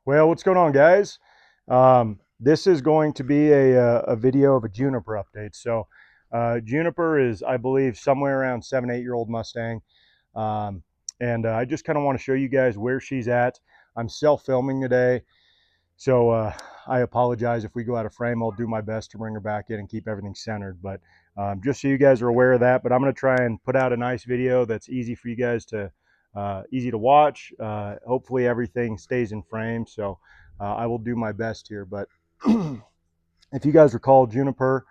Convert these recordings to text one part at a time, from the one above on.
Well, what's going on, guys? This is going to be a video of a Juniper update. So, Juniper is, I believe, somewhere around 7, 8 year old Mustang. Um, and I just kind of want to show you guys where she's at. I'm self-filming today, so I apologize if we go out of frame. I'll do my best to bring her back in and keep everything centered. But just so you guys are aware of that, but I'm going to try and put out a nice video that's easy for you guys to easy to watch. Hopefully everything stays in frame. So I will do my best here. But if you guys recall, Juniper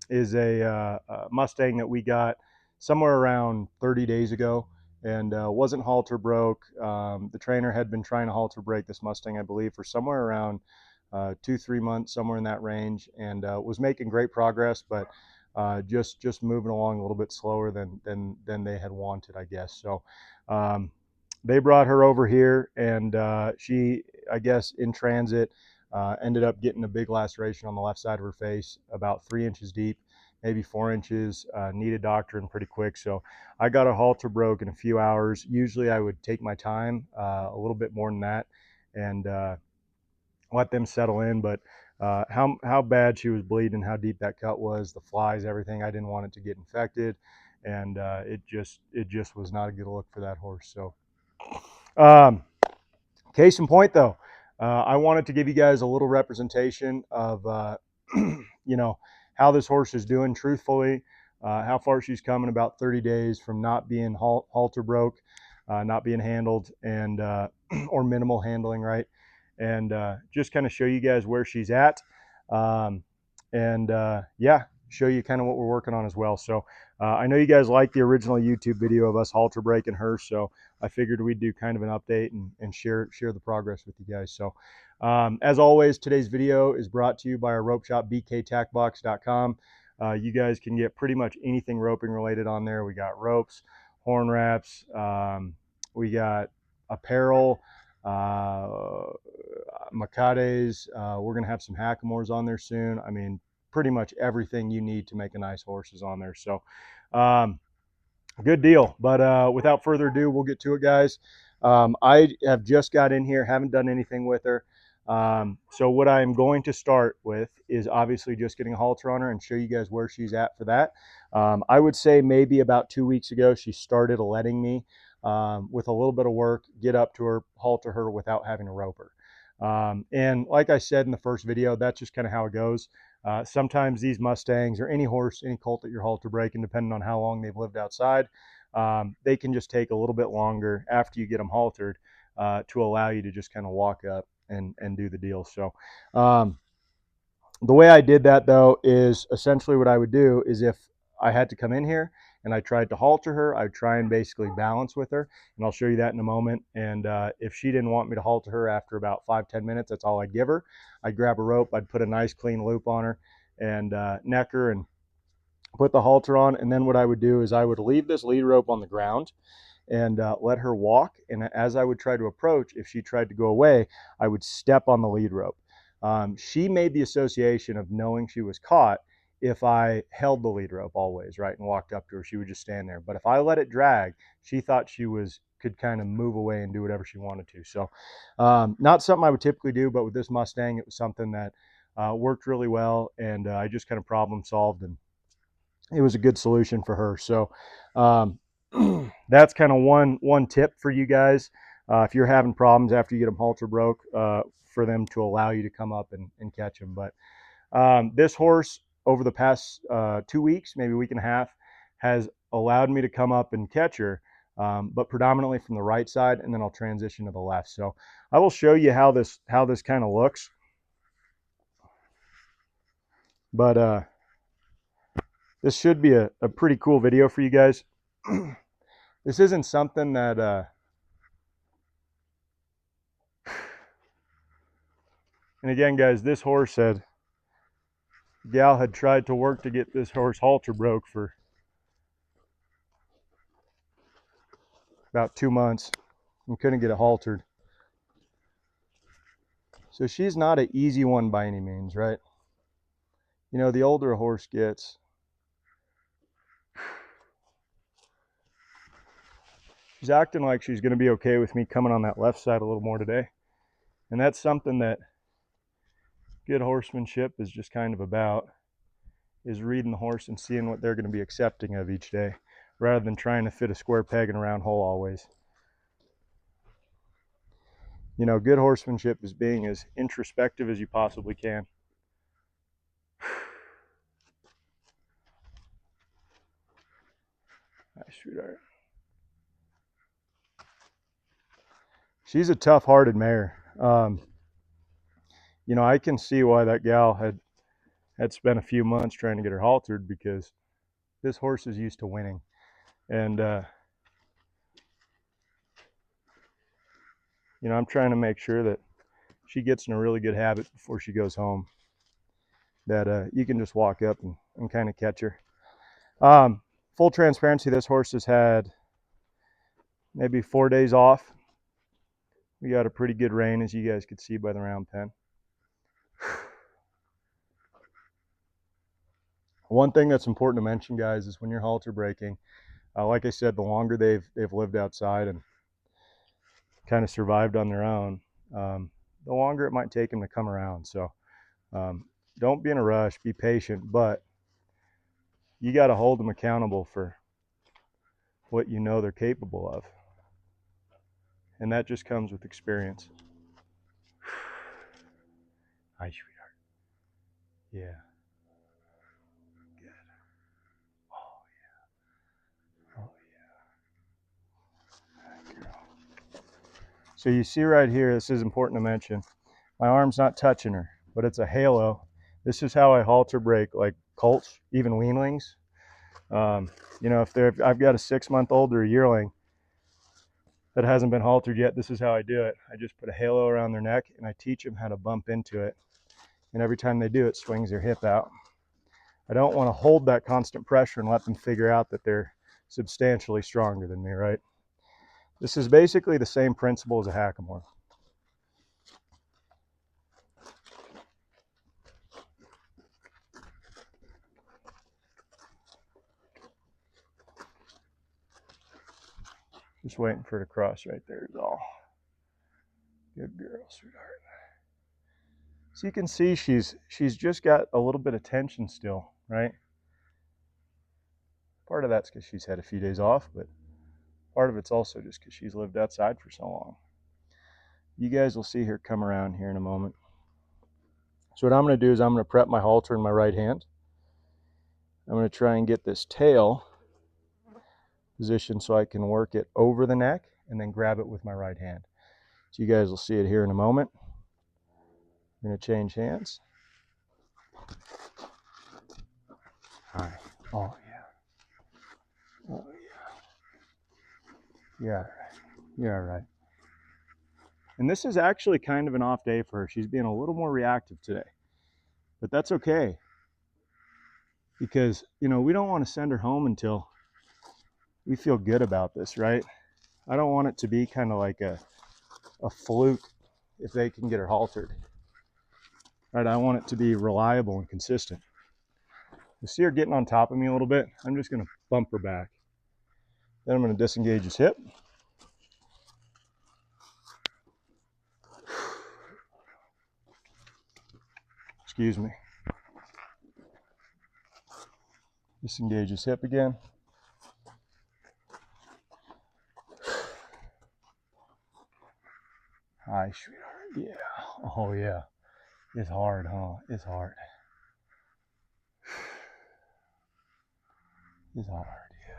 is a Mustang that we got somewhere around 30 days ago, and wasn't halter broke. The trainer had been trying to halter break this Mustang, I believe, for somewhere around 2, 3 months, somewhere in that range, and was making great progress, but just moving along a little bit slower than they had wanted, I guess. So they brought her over here, and she, I guess, in transit, ended up getting a big laceration on the left side of her face, about 3 inches deep, maybe 4 inches. Needed doctoring pretty quick. So I got a halter broke in a few hours. Usually I would take my time, a little bit more than that, and let them settle in. But how bad she was bleeding, how deep that cut was, the flies, everything, I didn't want it to get infected, and it just was not a good look for that horse. So case in point, though, I wanted to give you guys a little representation of how this horse is doing truthfully, how far she's come in about 30 days from not being halter broke, not being handled, and or minimal handling, right? And just kind of show you guys where she's at, and yeah, show you kind of what we're working on as well. So I know you guys like the original YouTube video of us halter breaking her, so I figured we'd do kind of an update and share the progress with you guys. So as always, today's video is brought to you by our rope shop, bktackbox.com. You guys can get pretty much anything roping related on there. We got ropes, horn wraps, we got apparel, macates. We're going to have some hackamores on there soon. I mean, pretty much everything you need to make a nice horse is on there. So good deal. But without further ado, we'll get to it, guys. I have just got in here, haven't done anything with her. So what I'm going to start with is obviously just getting a halter on her and show you guys where she's at for that. I would say maybe about 2 weeks ago, she started letting me, with a little bit of work, get up to her, halter her without having to rope her. And like I said in the first video, that's just kind of how it goes. Sometimes these Mustangs, or any horse, any colt that you're halter breaking, depending on how long they've lived outside, they can just take a little bit longer after you get them haltered to allow you to just kind of walk up and do the deal. So the way I did that, though, is essentially what I would do is, if I had to come in here and I tried to halter her, I'd try and basically balance with her, and I'll show you that in a moment. And if she didn't want me to halter her after about 5-10 minutes, that's all I'd give her. I'd grab a rope, I'd put a nice clean loop on her, and neck her and put the halter on. And then what I would do is I would leave this lead rope on the ground and let her walk. And as I would try to approach, if she tried to go away, I would step on the lead rope. She made the association of knowing she was caught if I held the lead rope always, right, and walked up to her. She would just stand there. But if I let it drag, she thought she could kind of move away and do whatever she wanted to. So not something I would typically do, but with this Mustang, it was something that worked really well, and I just kind of problem solved, and it was a good solution for her. So that's kind of one tip for you guys, if you're having problems after you get them halter broke, for them to allow you to come up and catch them. But this horse, over the past 2 weeks, maybe a week and a half, has allowed me to come up and catch her, but predominantly from the right side, and then I'll transition to the left. So I will show you how this kind of looks. But this should be a pretty cool video for you guys. This isn't something that and again, guys, this horse gal had tried to work to get this horse halter broke for about 2 months and couldn't get it haltered. So she's not an easy one by any means, right? You know, the older a horse gets, she's acting like she's going to be okay with me coming on that left side a little more today. And that's something that good horsemanship is just kind of about, is reading the horse and seeing what they're going to be accepting of each day, rather than trying to fit a square peg in a round hole always. You know, good horsemanship is being as introspective as you possibly can. Nice, sweetheart. She's a tough-hearted mare. You know, I can see why that gal had spent a few months trying to get her haltered, because this horse is used to winning. And, you know, I'm trying to make sure that she gets in a really good habit before she goes home, that you can just walk up and kind of catch her. Full transparency, this horse has had maybe 4 days off. We got a pretty good rain, as you guys could see by the round pen. One thing that's important to mention, guys, is when you're halter breaking, like I said, the longer they've lived outside and kind of survived on their own, the longer it might take them to come around. So don't be in a rush, be patient, but you got to hold them accountable for what you know they're capable of. And that just comes with experience. Hi, sweetheart. Yeah. Good. Oh, yeah. Oh, yeah. Good girl. So you see right here, this is important to mention, my arm's not touching her, but it's a halo. This is how I halter break like colts, even weanlings. You know, if I've got a 6-month-old or a yearling that hasn't been haltered yet, this is how I do it. I just put a halo around their neck and I teach them how to bump into it. And every time they do, it swings their hip out. I don't want to hold that constant pressure and let them figure out that they're substantially stronger than me, right? This is basically the same principle as a hackamore. Just waiting for it to cross right there is all. Good girl, sweetheart. So you can see she's just got a little bit of tension still, right? Part of that's because she's had a few days off, but part of it's also just because she's lived outside for so long. You guys will see her come around here in a moment. So what I'm going to do is I'm going to prep my halter in my right hand. I'm going to try and get this tail position so I can work it over the neck and then grab it with my right hand. So you guys will see it here in a moment. I'm going to change hands. Hi. Oh, yeah. Oh, yeah. Yeah. Yeah, right. And this is actually kind of an off day for her. She's being a little more reactive today. But that's okay. Because, you know, we don't want to send her home until we feel good about this, right? I don't want it to be kind of like a fluke if they can get her haltered. Right? I want it to be reliable and consistent. You see her getting on top of me a little bit? I'm just going to bump her back. Then I'm going to disengage his hip. Excuse me. Disengage his hip again. Hi, sweetheart. Yeah. Oh, yeah. It's hard, huh? It's hard. It's hard, yeah.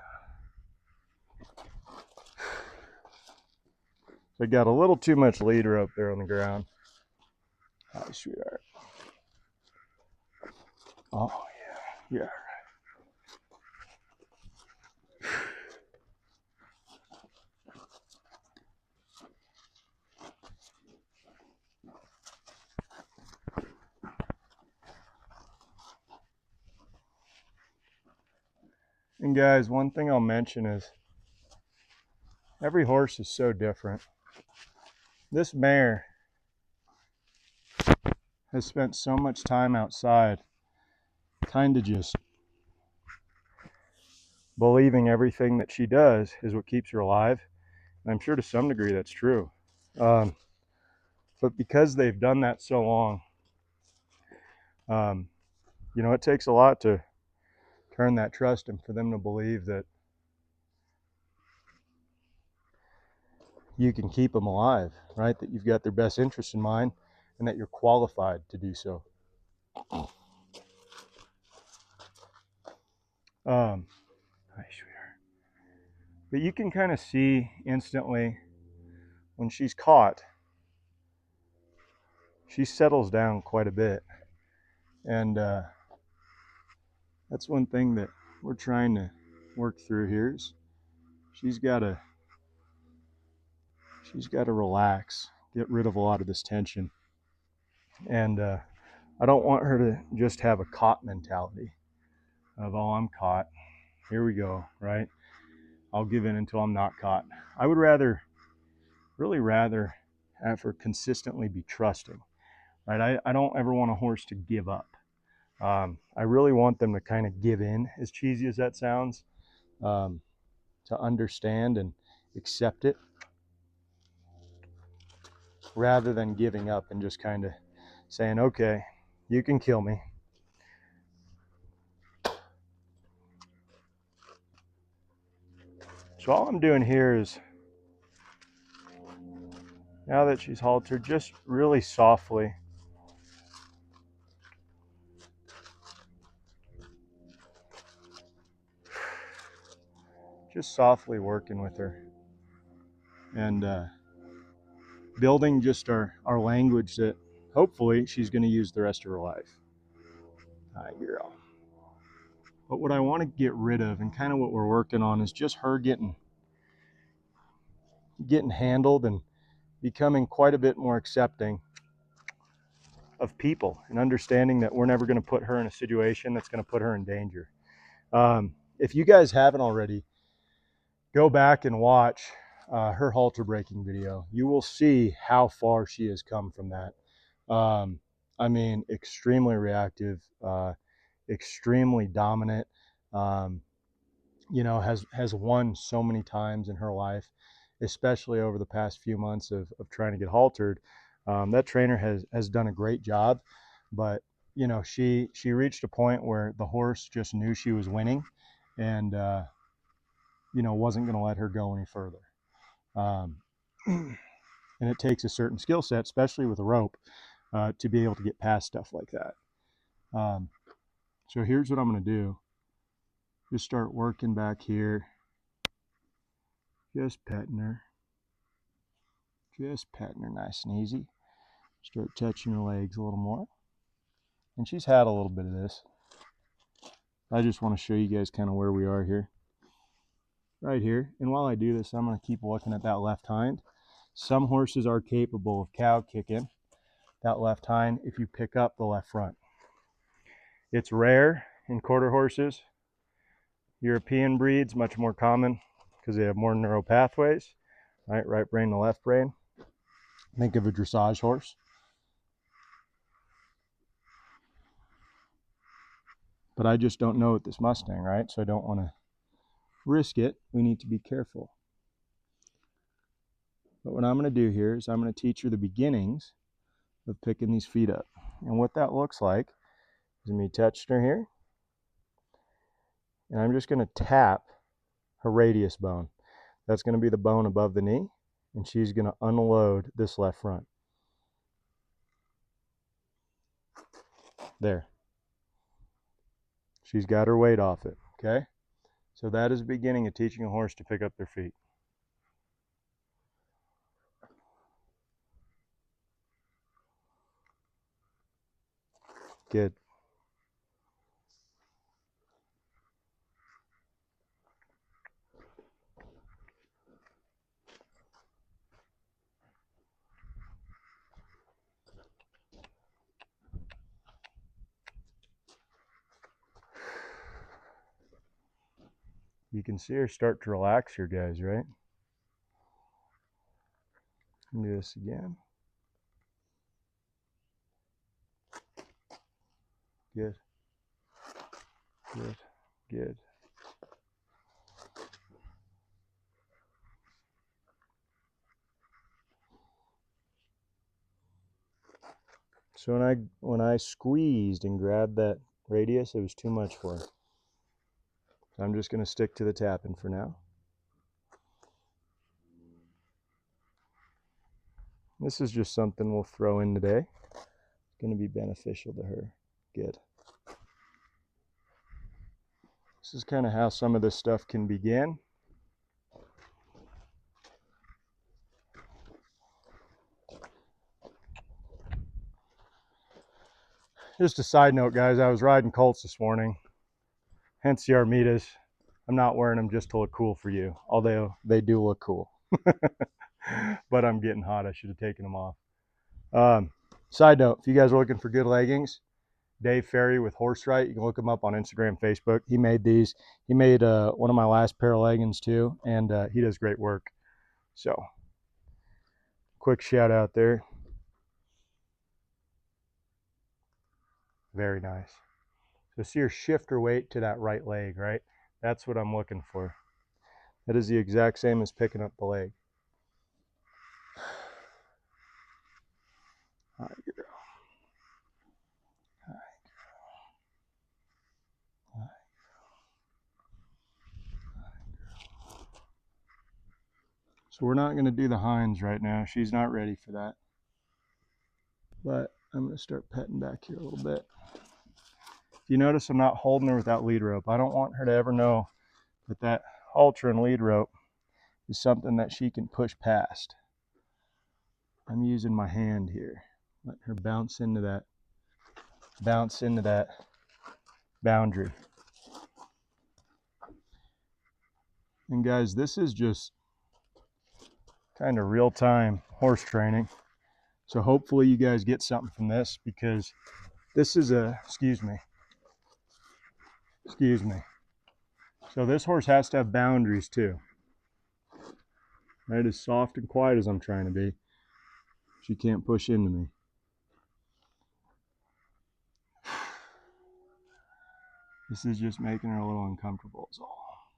So I got a little too much leader up there on the ground. Hi, sweetheart. Oh, yeah. Yeah. And guys, one thing I'll mention is every horse is so different. This mare has spent so much time outside, kind of just believing everything that she does is what keeps her alive. And I'm sure to some degree that's true. So But because they've done that so long, you know, it takes a lot to turn that trust and for them to believe that you can keep them alive, right? That you've got their best interest in mind and that you're qualified to do so. Hi, sweetheart. But you can kind of see instantly when she's caught, she settles down quite a bit. And that's one thing that we're trying to work through here is she's got to relax, get rid of a lot of this tension. And I don't want her to just have a caught mentality of, oh, I'm caught. Here we go, right? I'll give in until I'm not caught. I would really rather have her consistently be trusting, right? I don't ever want a horse to give up. I really want them to kind of give in, as cheesy as that sounds, to understand and accept it, rather than giving up and just kind of saying, okay, you can kill me. So all I'm doing here is, now that she's haltered, just really softly working with her and building just our language that hopefully she's going to use the rest of her life. Hi, girl. But what I want to get rid of, and kind of what we're working on, is just her getting handled and becoming quite a bit more accepting of people and understanding that we're never going to put her in a situation that's going to put her in danger. If you guys haven't already, go back and watch her halter breaking video. You will see how far she has come from that. I mean, extremely reactive, extremely dominant, you know, has won so many times in her life, especially over the past few months of trying to get haltered. That trainer has done a great job, but you know, she reached a point where the horse just knew she was winning and you know, wasn't going to let her go any further. And it takes a certain skill set, especially with a rope, to be able to get past stuff like that. So here's what I'm going to do. Just start working back here. Just petting her. Just petting her nice and easy. Start touching her legs a little more. And she's had a little bit of this. I just want to show you guys kind of where we are here. Right here. And while I do this, I'm going to keep looking at that left hind. Some horses are capable of cow kicking that left hind if you pick up the left front. It's rare in quarter horses. European breeds, much more common because they have more neural pathways, right brain to left brain. Think of a dressage horse. But I just don't know with this Mustang, right? So I don't want to risk it. We need to be careful. But what I'm going to do here is I'm going to teach her the beginnings of picking these feet up. And what that looks like is me touching her here. And I'm just going to tap her radius bone. That's going to be the bone above the knee. And she's going to unload this left front. There. She's got her weight off it, okay? So that is the beginning of teaching a horse to pick up their feet. Good. You can see her start to relax here, guys, right? Do this again. Good. Good. Good. So when I squeezed and grabbed that radius, it was too much for her. So I'm just going to stick to the tapping for now. This is just something we'll throw in today. It's going to be beneficial to her. Good. This is kind of how some of this stuff can begin. Just a side note, guys, I was riding colts this morning, hence the Armitas. I'm not wearing them just to look cool for you, although they do look cool. But I'm getting hot. I should have taken them off. Side note, if you guys are looking for good leggings, Dave Ferry with Horse Right, you can look him up on Instagram, Facebook. He made these. He made one of my last pair of leggings too, and he does great work. So, quick shout out there. Very nice. So see her shift her weight to that right leg, right? That's what I'm looking for. That is the exact same as picking up the leg. All right, girl. All right, girl. All right, girl. All right, girl. So we're not going to do the hinds right now. She's not ready for that. But I'm going to start petting back here a little bit. If you notice, I'm not holding her without lead rope. I don't want her to ever know that that halter and lead rope is something that she can push past. I'm using my hand here, letting her bounce into that boundary. And guys, this is just kind of real-time horse training. So hopefully you guys get something from this, because this is a, excuse me. So this horse has to have boundaries too. Right, as soft and quiet as I'm trying to be, she can't push into me. This is just making her a little uncomfortable is all.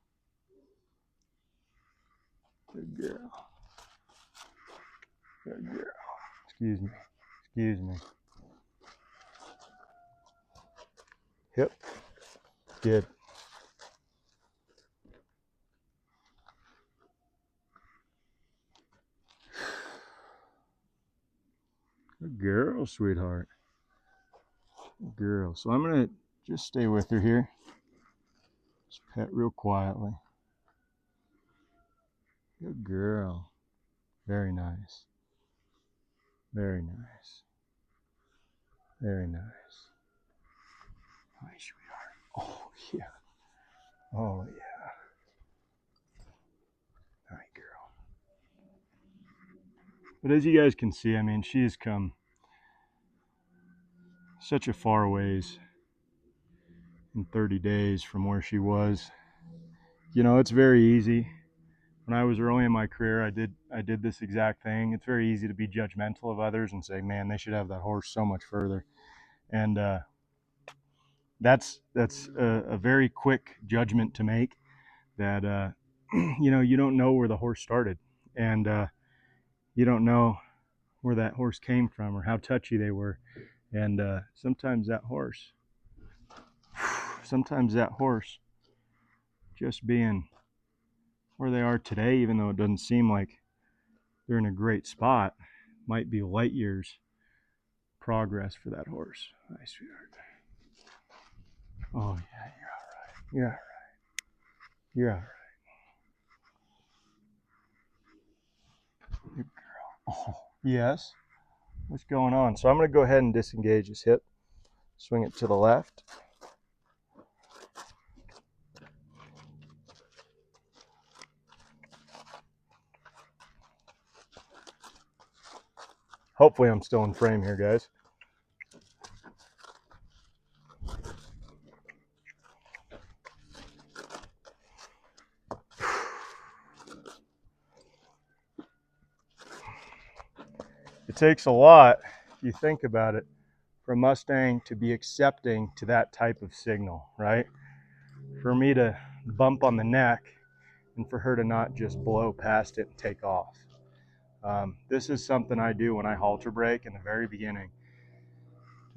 Good girl. Good girl. Excuse me. Yep. Good. Good girl, sweetheart. Good girl. So I'm going to just stay with her here. Just pet real quietly. Good girl. Very nice. Very nice. Very nice. Hi, sweetheart. Oh, yeah. Oh, yeah. All right, girl. But as you guys can see, I mean, she has come such a far ways in 30 days from where she was. You know, it's very easy. When I was early in my career, I did this exact thing. It's very easy to be judgmental of others and say, man, they should have that horse so much further. And that's a very quick judgment to make, that you know, you don't know where the horse started, and you don't know where that horse came from or how touchy they were. And sometimes that horse just being where they are today, even though it doesn't seem like they're in a great spot, might be light years progress for that horse. Hi, sweetheart. Oh yeah, you're all right. You're all right. Good girl. Oh yes. What's going on? So I'm going to go ahead and disengage his hip. Swing it to the left. Hopefully I'm still in frame here, guys. It takes a lot, if you think about it, for a Mustang to be accepting to that type of signal, right? For me to bump on the neck and for her to not just blow past it and take off. This is something I do when I halter brake in the very beginning.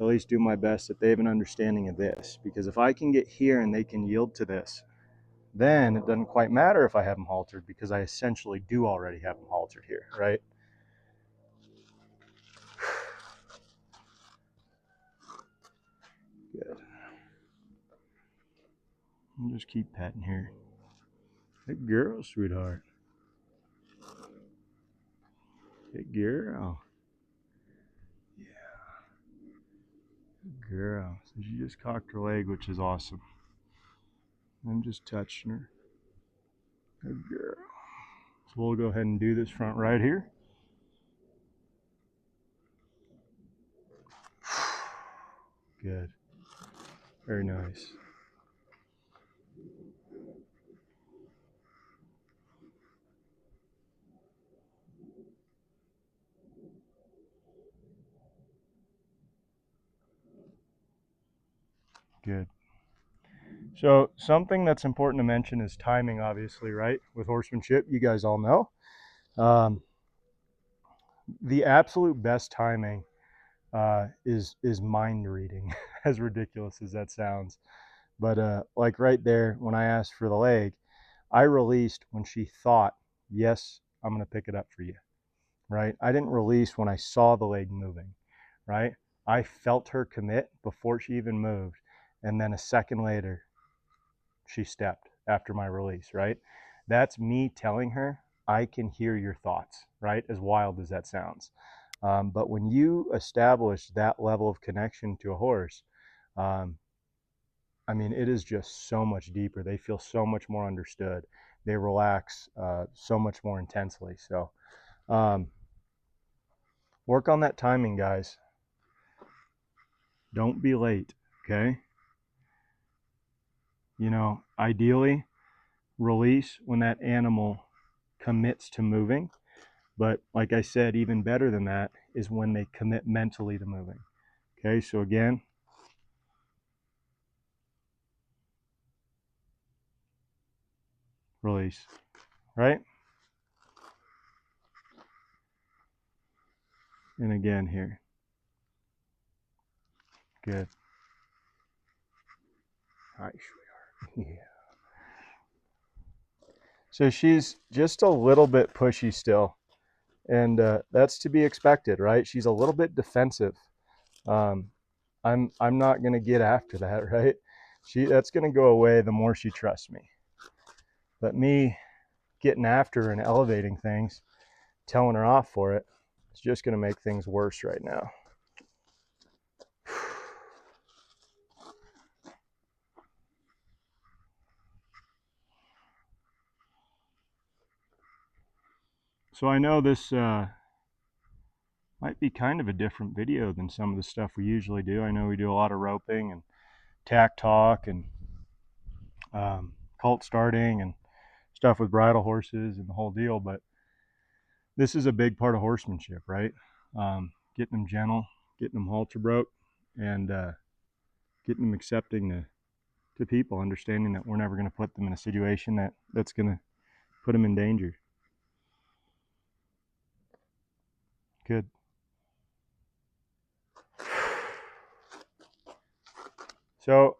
at least do my best that they have an understanding of this. Because if I can get here and they can yield to this, then it doesn't quite matter if I have them haltered, because I essentially do already have them haltered here, right? Good. I'll just keep petting here. Good girl, sweetheart. Good girl. Yeah. Good girl. So she just cocked her leg, which is awesome. I'm just touching her. Good girl. So we'll go ahead and do this front right here. Good. Very nice. Good. So something that's important to mention is timing, obviously, right? With horsemanship, you guys all know. The absolute best timing is mind reading, as ridiculous as that sounds. But like right there, when I asked for the leg, I released when she thought, yes, I'm going to pick it up for you, right? I didn't release when I saw the leg moving, right? I felt her commit before she even moved. And then a second later, she stepped after my release, right? That's me telling her, I can hear your thoughts, right? As wild as that sounds. But when you establish that level of connection to a horse, um, I mean, it is just so much deeper. They feel so much more understood. They relax so much more intensely. So work on that timing, guys. Don't be late, okay? You know, ideally, release when that animal commits to moving. But like I said, even better than that is when they commit mentally to moving. Okay, so again, release, right? And again here. Good. Hi, sweetheart. Yeah. So she's just a little bit pushy still. And that's to be expected, right? She's a little bit defensive. Um, I'm not going to get after that, right? That's going to go away the more she trusts me. But me getting after her and elevating things, telling her off for it, it's just going to make things worse right now. So I know this might be kind of a different video than some of the stuff we usually do. I know we do a lot of roping and tack talk and colt starting and stuff with bridle horses and the whole deal, but this is a big part of horsemanship, right? Getting them gentle, getting them halter broke, and getting them accepting to people, understanding that we're never going to put them in a situation that's going to put them in danger. Good. So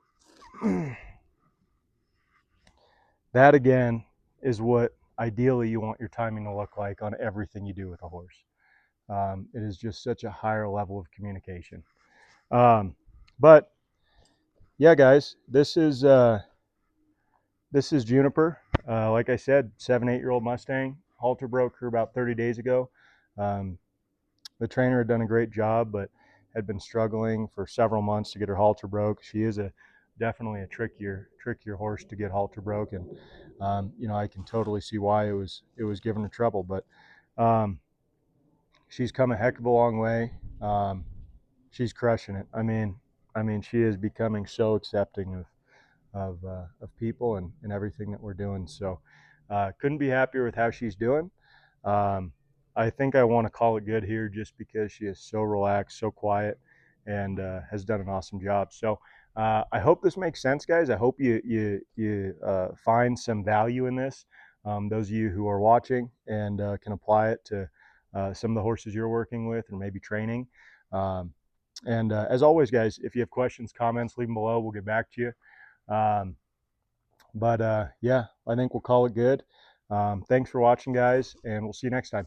that again is what ideally you want your timing to look like on everything you do with a horse. It is just such a higher level of communication. But yeah, guys, this is Juniper. Like I said, 7-8-year-old Mustang. Halter broke her about 30 days ago. The trainer had done a great job, but had been struggling for several months to get her halter broke. She is definitely a trickier horse to get halter broke, and you know, I can totally see why it was giving her trouble. But she's come a heck of a long way. She's crushing it. I mean, she is becoming so accepting of people and everything that we're doing. So couldn't be happier with how she's doing. I think I want to call it good here just because she is so relaxed, so quiet, and has done an awesome job. So I hope this makes sense, guys. I hope you find some value in this. Those of you who are watching and can apply it to some of the horses you're working with or maybe training. And as always, guys, if you have questions, comments, leave them below. We'll get back to you. But yeah, I think we'll call it good. Thanks for watching, guys, and we'll see you next time.